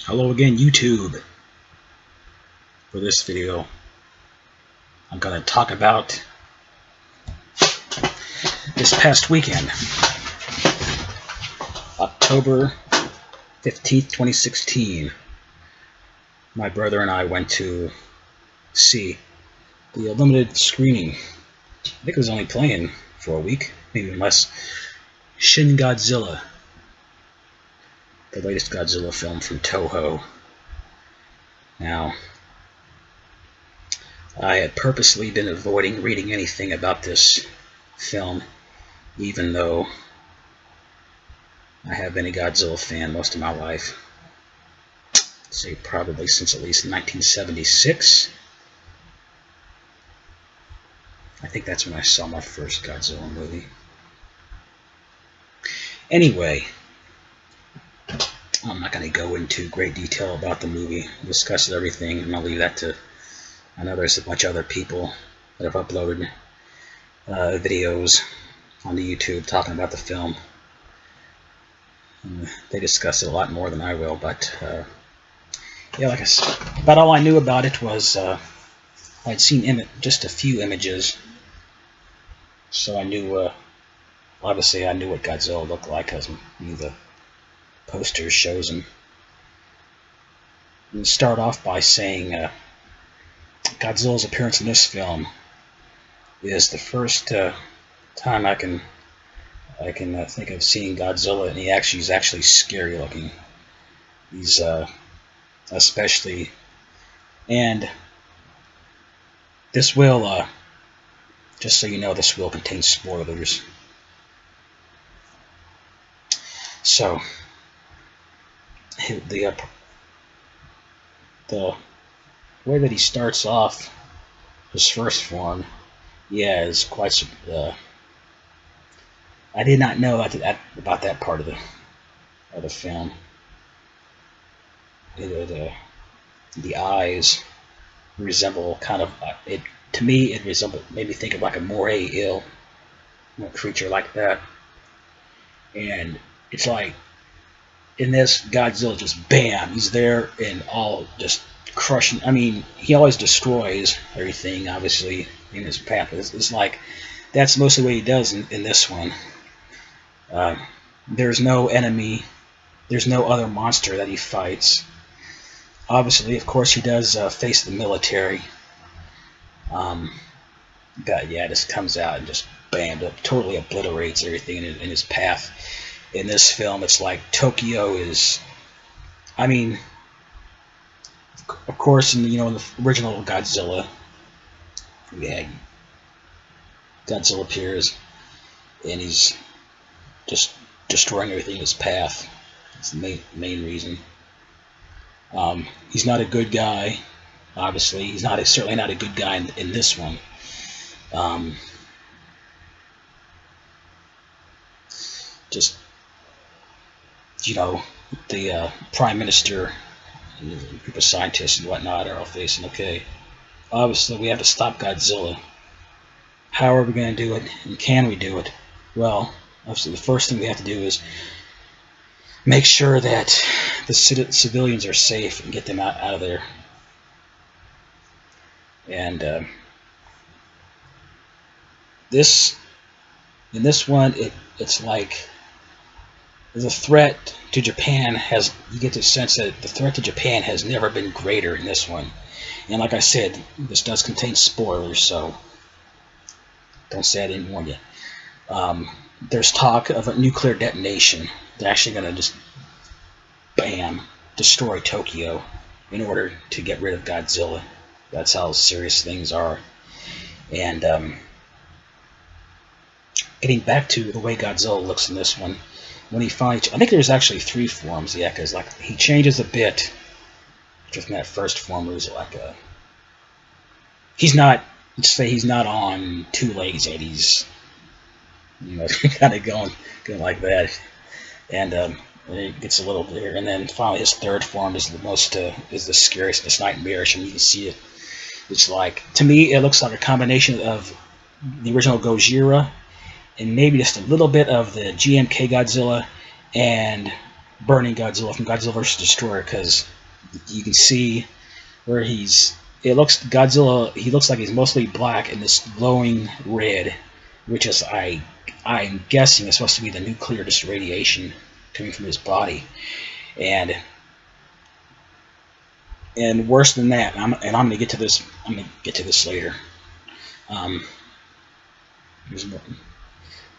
Hello again, YouTube. For this video, I'm going to talk about this past weekend, October 15th, 2016. My brother and I went to see the limited screening. I think it was only playing for a week, maybe less. Shin Godzilla, the latest Godzilla film from Toho. Now, I had purposely been avoiding reading anything about this film, even though I have been a Godzilla fan most of my life. I'd say probably since at least 1976. I think that's when I saw my first Godzilla movie. Anyway, I'm not going to go into great detail about the movie, discuss everything, and I'll leave that to, I know there's a bunch of other people that have uploaded videos on the YouTube talking about the film. They discuss it a lot more than I will, but yeah, like I said, about all I knew about it was I'd seen just a few images, so I knew, obviously I knew what Godzilla looked like because the poster shows him. And start off by saying Godzilla's appearance in this film is the first time I can think of seeing Godzilla, and he's actually scary looking. He's especially, and this will just so you know, this will contain spoilers. So the way that he starts off his first form, yeah, is quite. I did not know about that part of the film. The eyes resemble kind of to me. It made me think of like a moray eel, creature like that. And it's like in this, Godzilla just bam, he's there and all just crushing. I mean, he always destroys everything, obviously, in his path. It's like that's mostly what he does in this one. There's no enemy, there's no other monster that he fights. Obviously, of course, he does face the military. But yeah, just comes out and just bam, totally obliterates everything in his path. In this film, it's like Tokyo is, I mean, of course, in the original Godzilla, yeah, Godzilla appears and he's just destroying everything in his path. That's the main reason. He's not a good guy. Obviously, he's certainly not a good guy in this one. Just, the Prime Minister and a group of scientists and whatnot are all facing, okay, obviously we have to stop Godzilla. How are we going to do it, and can we do it? Well, obviously the first thing we have to do is make sure that the civilians are safe and get them out of there. And in this one, it's like the threat to Japan you get the sense that the threat to Japan has never been greater in this one. And like I said, this does contain spoilers, so don't say I didn't warn you. There's talk of a nuclear detonation. They're actually going to just, bam, destroy Tokyo in order to get rid of Godzilla. That's how serious things are. And getting back to the way Godzilla looks in this one, when he finally, I think there's actually 3 forms, yeah, because like he changes a bit just from that first form, where he's like he's not, let's say he's not on 2 legs yet, he's kind of going like that, and it gets a little bigger, and then finally his 3rd form is the scariest, it's nightmarish, and you can see it. It's like, to me, it looks like a combination of the original Gojira and maybe just a little bit of the GMK Godzilla and Burning Godzilla from Godzilla vs. Destroyer, because You can see where it looks Godzilla. He looks like he's mostly black and this glowing red, which is I'm guessing is supposed to be the nuclear just radiation coming from his body, and worse than that. I'm going to get to this. I'm going to get to this later.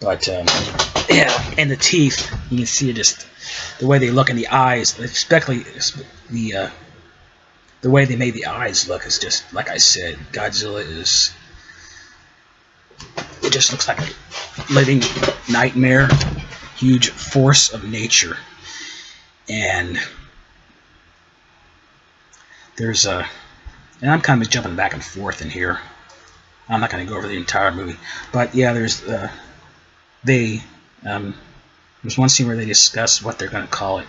But yeah, and the teeth. You can see just the way they look in the eyes, especially the way they made the eyes look is just like I said. Godzilla is. It just looks like a living nightmare, huge force of nature, and there's a. And I'm kind of jumping back and forth in here. I'm not going to go over the entire movie, but yeah, there's one scene where they discuss what they're going to call it,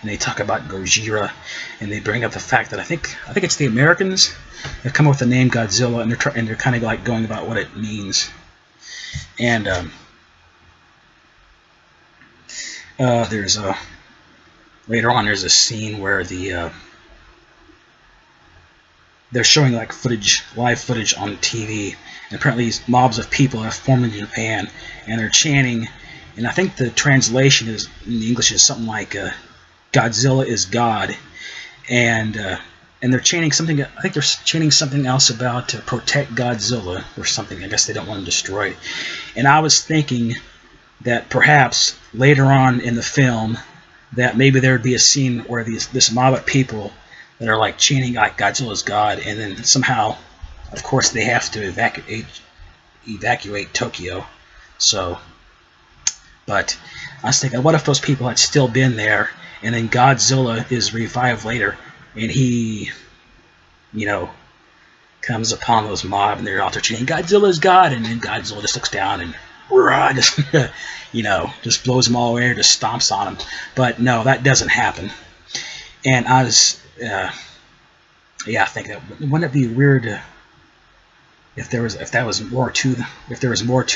and they talk about Gojira, and they bring up the fact that I think it's the Americans that come up with the name Godzilla, and they're kind of like going about what it means, and there's later on there's a scene where they're showing like live footage on TV, and apparently these mobs of people have formed in Japan, and they're chanting, and I think the translation is in the English is something like Godzilla is God, and they're chanting something. I think they're chanting something else about to protect Godzilla or something. I guess they don't want him destroyed. And I was thinking that perhaps later on in the film that maybe there would be a scene where this mob of people that are like chanting like Godzilla's God, and then somehow, of course, they have to evacuate Tokyo. So, but I was thinking, what if those people had still been there, and then Godzilla is revived later, and he, comes upon those mob, and they're out there chanting Godzilla's God, and then Godzilla just looks down and just, just blows them all away, or just stomps on them. But no, that doesn't happen. And I was. Yeah, I think that wouldn't it be weird if there was more to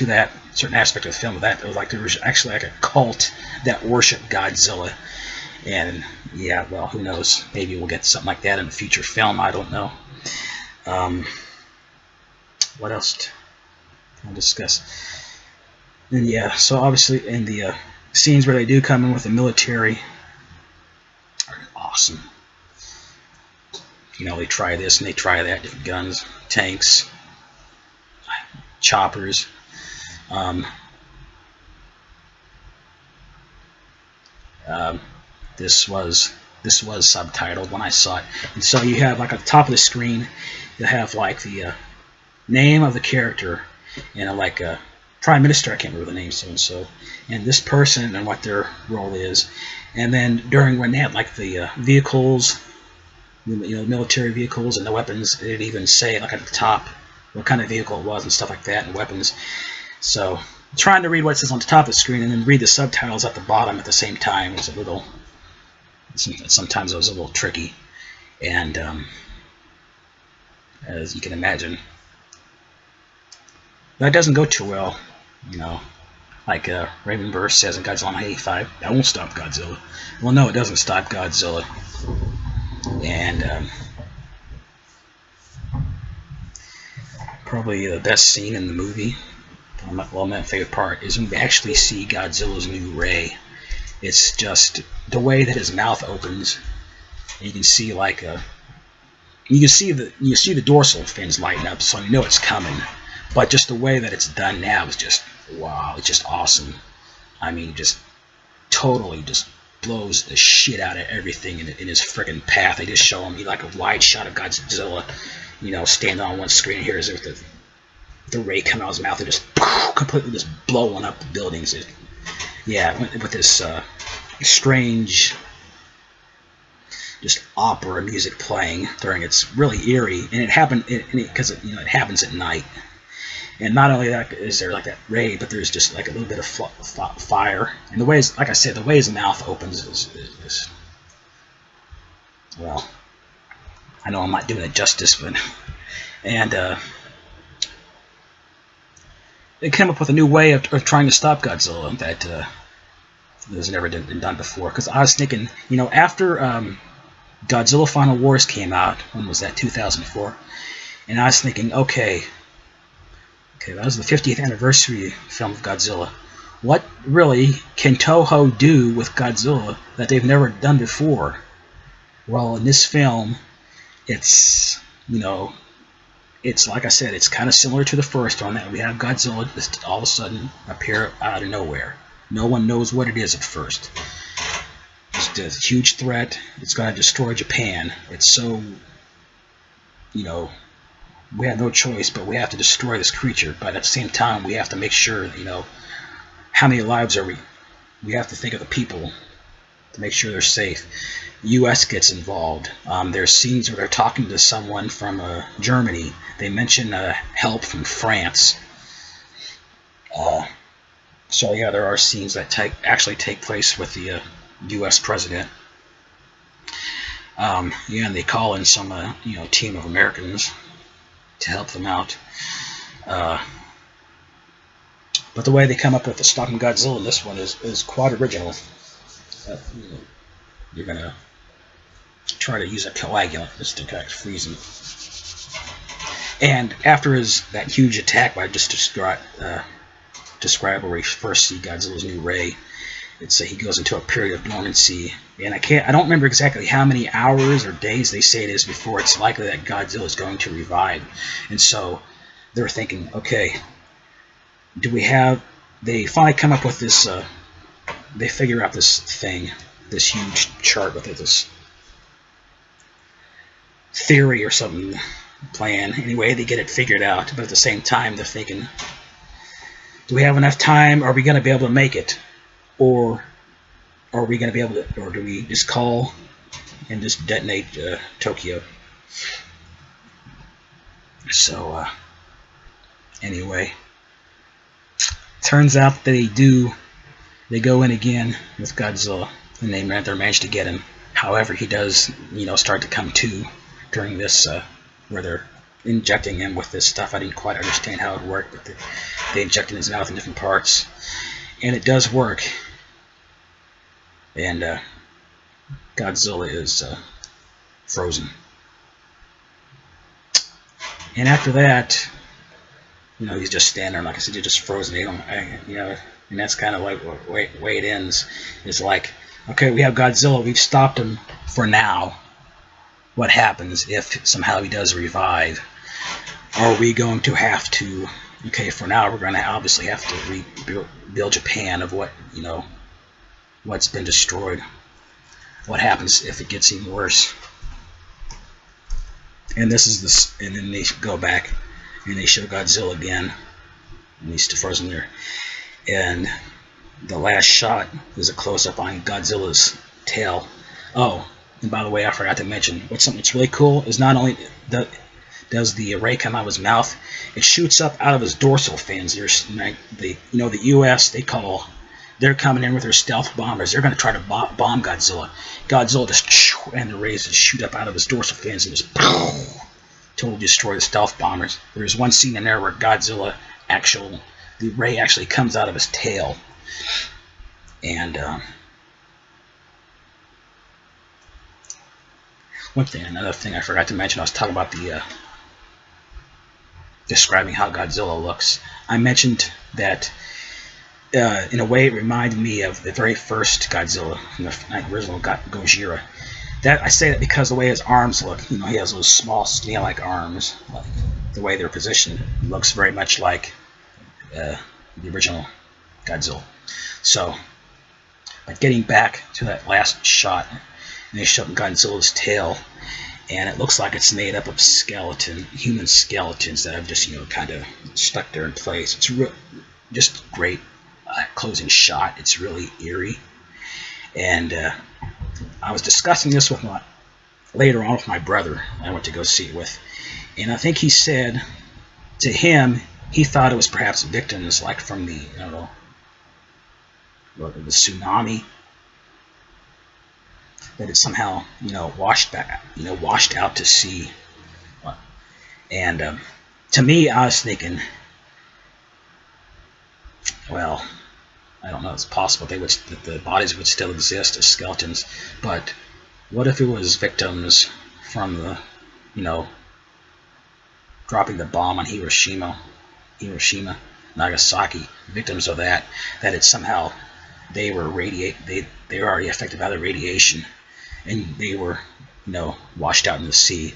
that certain aspect of the film, that it was like there was actually like a cult that worshipped Godzilla, and yeah, well, who knows? Maybe we'll get something like that in a future film. I don't know. What else can I discuss? And yeah, so obviously in the scenes where they do come in with the military are awesome. They try this and they try that, different guns, tanks, choppers. This was subtitled when I saw it, and so you have like at the top of the screen, you have like the name of the character, like a prime minister. I can't remember the name, so and so, and this person and what their role is, and then when they had like the vehicles. Military vehicles and the weapons. It didn't even say like at the top what kind of vehicle it was and stuff like that, and weapons. So trying to read what it says on the top of the screen and then read the subtitles at the bottom at the same time was sometimes it was a little tricky, and as you can imagine, that doesn't go too well. Like Raymond Burr says in Godzilla 85, that won't stop Godzilla. Well, no, it doesn't stop Godzilla. And probably the best scene in the movie, well, my favorite part, is when we actually see Godzilla's new ray. It's just the way that his mouth opens. And you can see you see the dorsal fins lighten up, so you know it's coming. But just the way that it's done now is just wow. It's just awesome. I mean, just totally just blows the shit out of everything in his friggin' path. They just show him like a wide shot of Godzilla, standing on one screen. Here's the ray coming out of his mouth and just completely just blowing up the buildings. Yeah, with this strange just opera music playing during. It's really eerie, and it happened because it happens at night. And not only that is there like that ray, but there's just like a little bit of fire. And the ways, like I said, the way his mouth opens is well, I know I'm not doing it justice, but and they came up with a new way of trying to stop Godzilla that has never been done before. Because I was thinking, after Godzilla Final Wars came out. When was that? 2004. And I was thinking, okay, that was the 50th anniversary film of Godzilla. What really can Toho do with Godzilla that they've never done before? Well, in this film, it's, it's like I said, it's kind of similar to the first one, that we have Godzilla just all of a sudden appear out of nowhere. No one knows what it is at first. It's a huge threat. It's going to destroy Japan. It's so, we have no choice, but we have to destroy this creature. But at the same time, we have to make sure, how many lives are we? We have to think of the people to make sure they're safe. The U.S. gets involved. There's scenes where they're talking to someone from Germany. They mention help from France. So yeah, there are scenes that actually take place with the U.S. president. And they call in some team of Americans to help them out. But the way they come up with the stopping Godzilla in this one is quite original. You're gonna try to use a coagulant just to kind of freeze him. And after that huge attack I just described, where we first see Godzilla's new ray, he goes into a period of dormancy, and I don't remember exactly how many hours or days they say it is before it's likely that Godzilla is going to revive. And so they're thinking, okay, they finally come up with this, they figure out this thing, this huge chart with it, this theory or something, plan. Anyway, they get it figured out, but at the same time they're thinking, do we have enough time? Are we going to be able to make it? Or are we going to be able to, or do we just call and just detonate Tokyo? So, anyway, turns out they go in again with Godzilla, and they manage to get him. However, he does, start to come to during this, where they're injecting him with this stuff. I didn't quite understand how it worked, but they inject in his mouth in different parts, and it does work. And Godzilla is frozen. And after that, he's just standing there, like I said, he's just frozen. And that's kind of like the way it ends. It's like, okay, we have Godzilla, we've stopped him for now. What happens if somehow he does revive? Are we going to have to, okay, for now we're going to obviously have to rebuild Japan of what's been destroyed. What happens if it gets even worse? And this is this, and then they go back and they show Godzilla again, and he's still frozen there. And the last shot is a close-up on Godzilla's tail. Oh, and by the way, I forgot to mention, something that's really cool is not only does the ray come out of his mouth, it shoots up out of his dorsal fins. There's the U.S. they're coming in with their stealth bombers. They're going to try to bomb Godzilla. Godzilla just, and the rays just shoot up out of his dorsal fins and just totally destroy the stealth bombers. There's one scene in there where Godzilla the ray actually comes out of his tail. And another thing I forgot to mention, I was talking about the describing how Godzilla looks. I mentioned that in a way it reminded me of the very first Godzilla, from the original Gojira. I say that because the way his arms look, he has those small snail-like arms, like the way they're positioned, looks very much like the original Godzilla. So, but getting back to that last shot, and they show Godzilla's tail, and it looks like it's made up of human skeletons that have just kind of stuck there in place. It's just great closing shot. It's really eerie, and I was discussing this later on with my brother. I went to go see it with, and I think he said to him he thought it was perhaps victims like from the the tsunami, that it somehow washed out to sea. And to me, I was thinking, well, I don't know, it's possible that the bodies would still exist as skeletons, but What if it was victims from the, you know, dropping the bomb on Hiroshima, Nagasaki, victims of that it somehow they were they were already affected by the radiation, and they were, you know, washed out in the sea,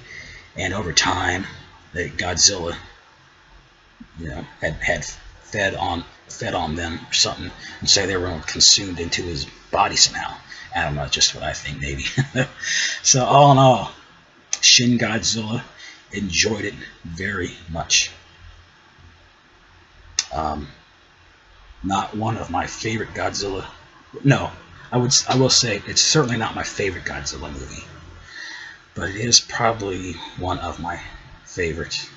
and over time, that Godzilla, you know, had fed on them or something, and say they were consumed into his body somehow. I don't know, just what I think, maybe. So all in all, Shin Godzilla, enjoyed it very much. Not one of my favorite Godzilla. No, I will say it's certainly not my favorite Godzilla movie, but it is probably one of my favorites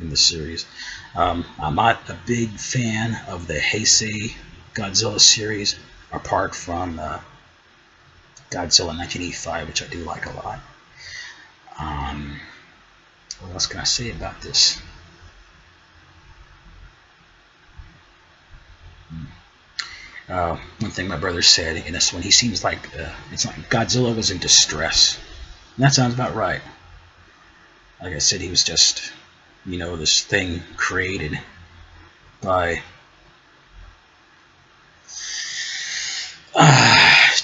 in the series. I'm not a big fan of the Heisei Godzilla series, apart from Godzilla 1985, which I do like a lot. What else can I say about this? One thing my brother said in this one, he seems like it's like Godzilla was in distress. And that sounds about right. Like I said, he was just, you know, this thing created by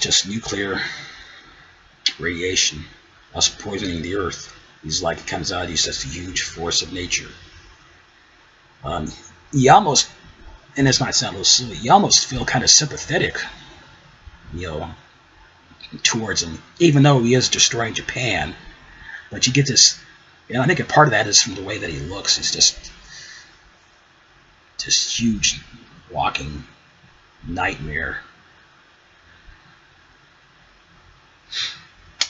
just nuclear radiation, us poisoning the earth. He's like, it comes out, he's just a huge force of nature. You almost, and this might sound a little silly, you almost feel kind of sympathetic, you know, towards him, even though he is destroying Japan. But you get this, you know, I think a part of that is from the way that he looks. He's just huge, walking nightmare.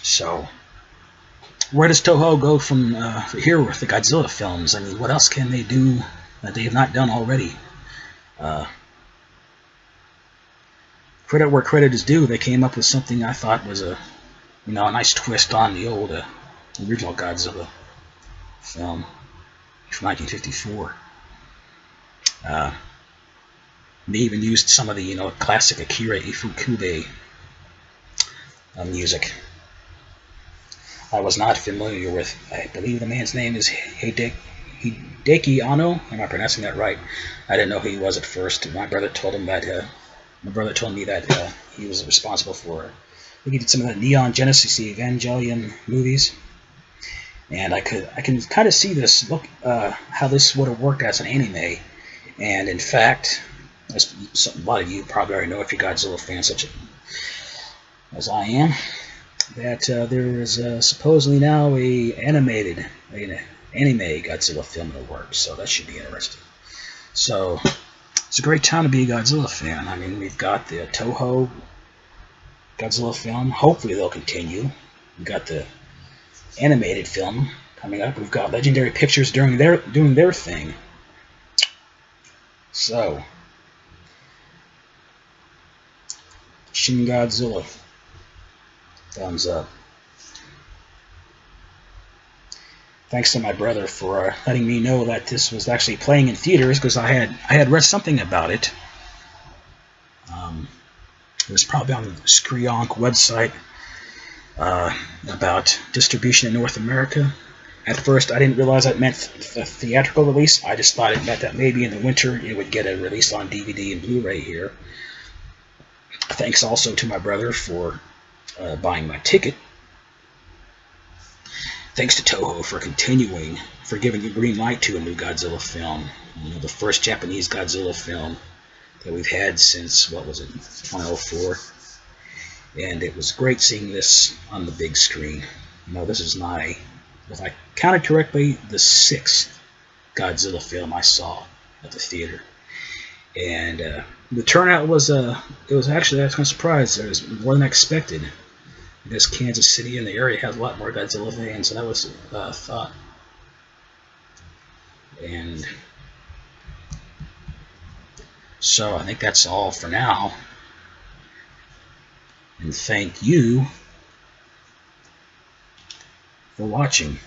So, where does Toho go from here with the Godzilla films? I mean, what else can they do that they have not done already? Credit where credit is due. They came up with something I thought was a, you know, a nice twist on the old original Godzilla film from 1954. They even used some of the, you know, classic Akira Ifukube music. I was not familiar with. I believe the man's name is Hideki Anno. Am I pronouncing that right? I didn't know who he was at first. My brother told him that. My brother told me that he was responsible for. I think he did some of the Neon Genesis Evangelion movies, and I can kind of see this look how this would have worked as an anime. And in fact, as a lot of you probably already know if you're Godzilla fans, such as I am, that there is supposedly now a anime Godzilla film in the works, so that should be interesting. So it's a great time to be a Godzilla fan. I mean, we've got the Toho Godzilla film. Hopefully they'll continue. We've got the animated film coming up. We've got Legendary Pictures doing their thing. So, Shin Godzilla, thumbs up. Thanks to my brother for letting me know that this was actually playing in theaters, because I had read something about it. It was probably on the Screonk website about distribution in North America. At first, I didn't realize that meant a theatrical release. I just thought it meant that maybe in the winter it would get a release on DVD and Blu-ray here. Thanks also to my brother for buying my ticket. Thanks to Toho for giving the green light to a new Godzilla film. You know, the first Japanese Godzilla film that we've had since, what was it, 2004. And it was great seeing this on the big screen. You know, this is my, if I counted correctly, the 6th Godzilla film I saw at the theater. And the turnout was, it was actually, I was kind of surprised. It was more than I expected. Because Kansas City and the area has a lot more Godzilla fans, so that was a thought. And so I think that's all for now. And thank you for watching.